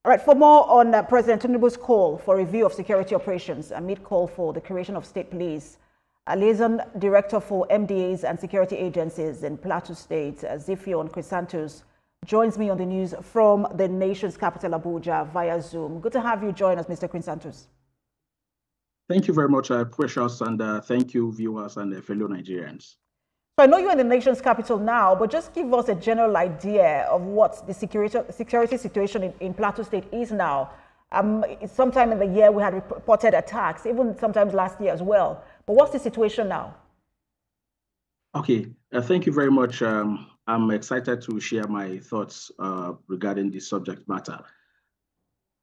All right, for more on President Tinubu's call for review of security operations amid call for the creation of state police, a liaison director for MDAs and security agencies in Plateau State, Zifion Crisantos, joins me on the news from the nation's capital, Abuja, via Zoom. Good to have you join us, Mr. Crisantos. Thank you very much, Precious, and thank you, viewers and fellow Nigerians. So I know you're in the nation's capital now, but just give us a general idea of what the security situation in Plateau State is now. Sometime in the year we had reported attacks, even sometimes last year as well. But what's the situation now? Okay, thank you very much. I'm excited to share my thoughts regarding this subject matter.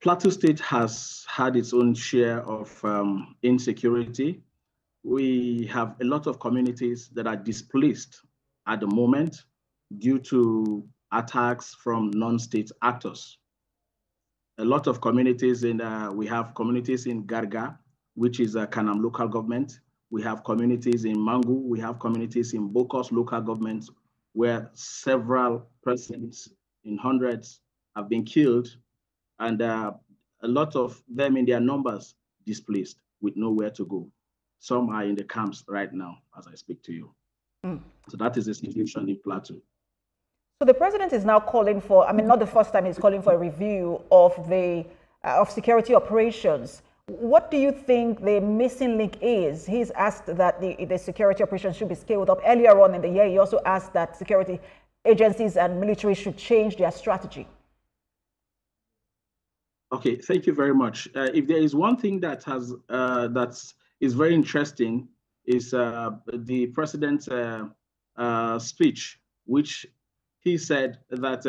Plateau State has had its own share of insecurity. We have a lot of communities that are displaced at the moment due to attacks from non-state actors. A lot of communities we have communities in Garga, which is a Kanam local government. We have communities in Mangu. We have communities in Bokos local government where several persons in hundreds have been killed, and a lot of them in their numbers displaced with nowhere to go. Some are in the camps right now as I speak to you. So that is the situation in Plateau. So the president is now calling for, I mean, not the first time he's calling for a review of the security operations. What do you think the missing link is? He's asked that the security operations should be scaled up. Earlier on in the year, he also asked that security agencies and military should change their strategy. Okay, thank you very much. If there is one thing that is very interesting is the president's speech, which he said that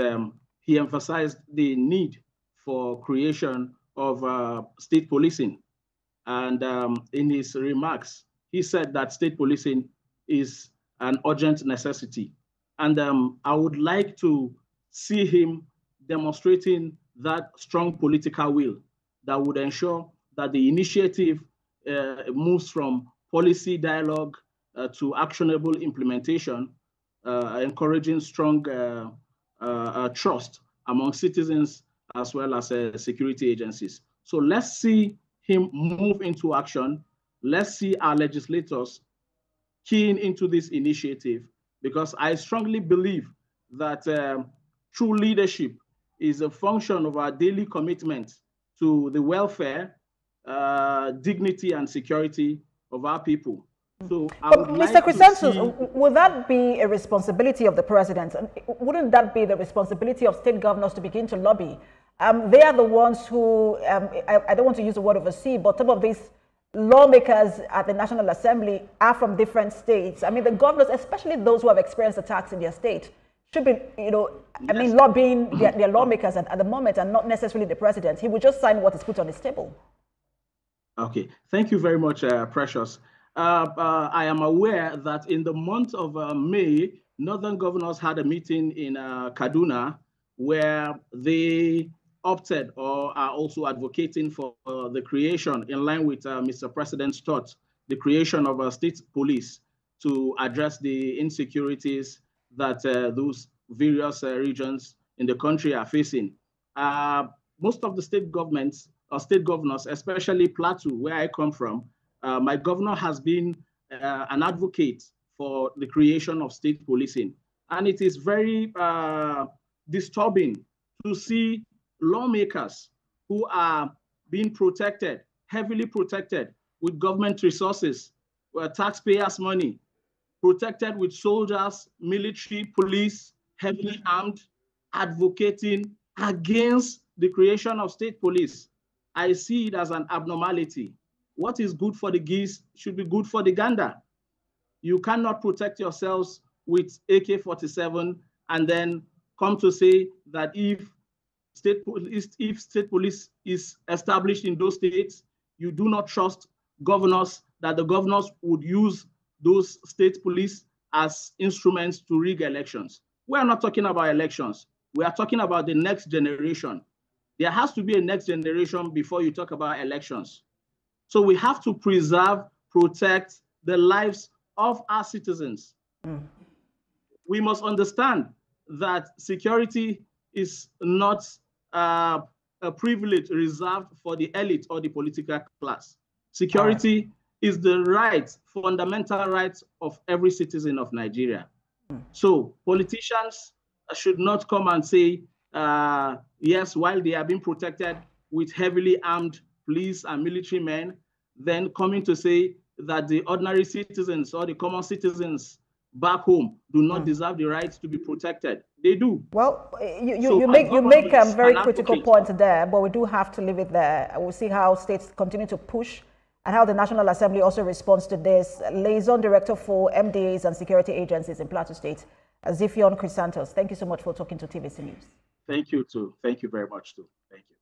he emphasized the need for creation of state policing. And in his remarks, he said that state policing is an urgent necessity. And I would like to see him demonstrating that strong political will that would ensure that the initiative moves from policy dialogue to actionable implementation, encouraging strong trust among citizens as well as security agencies. So let's see him move into action. Let's see our legislators keying into this initiative, because I strongly believe that true leadership is a function of our daily commitment to the welfare, dignity, and security of our people. So, Mr. Crisantos, would that be a responsibility of the president? Wouldn't that be the responsibility of state governors to begin to lobby? They are the ones who, I don't want to use the word oversee, but some of these lawmakers at the National Assembly are from different states. I mean, the governors, especially those who have experienced attacks in their state, should be, lobbying their lawmakers at the moment, and not necessarily the president. He would just sign what is put on his table. Okay, thank you very much, Precious. I am aware that in the month of May, Northern governors had a meeting in Kaduna where they opted or are also advocating for the creation, in line with Mr. President's thought, the creation of a state police to address the insecurities that those various regions in the country are facing. Most of the state governments or state governors, especially Plateau, where I come from, my governor has been an advocate for the creation of state policing. And it is very disturbing to see lawmakers who are being protected, heavily protected with government resources, taxpayers' money, protected with soldiers, military, police, heavily armed, advocating against the creation of state police. I see it as an abnormality. What is good for the geese should be good for the gander. You cannot protect yourselves with AK-47 and then come to say that if state police is established in those states, you do not trust governors, that the governors would use those state police as instruments to rig elections. We are not talking about elections. We are talking about the next generation. There has to be a next generation before you talk about elections. So we have to preserve, protect the lives of our citizens. We must understand that security is not a privilege reserved for the elite or the political class. Security is the right, fundamental right of every citizen of Nigeria. So politicians should not come and say, yes, while they are being protected with heavily armed police and military men, then coming to say that the ordinary citizens or the common citizens back home do not deserve the right to be protected. They do. Well, you make a very critical point there, but we do have to leave it there. We'll see how states continue to push and how the National Assembly also responds to this. Liaison Director for MDAs and security agencies in Plateau State, Ziphion Chrysanthos, thank you so much for talking to TVC News. Thank you, too. Thank you very much, too. Thank you.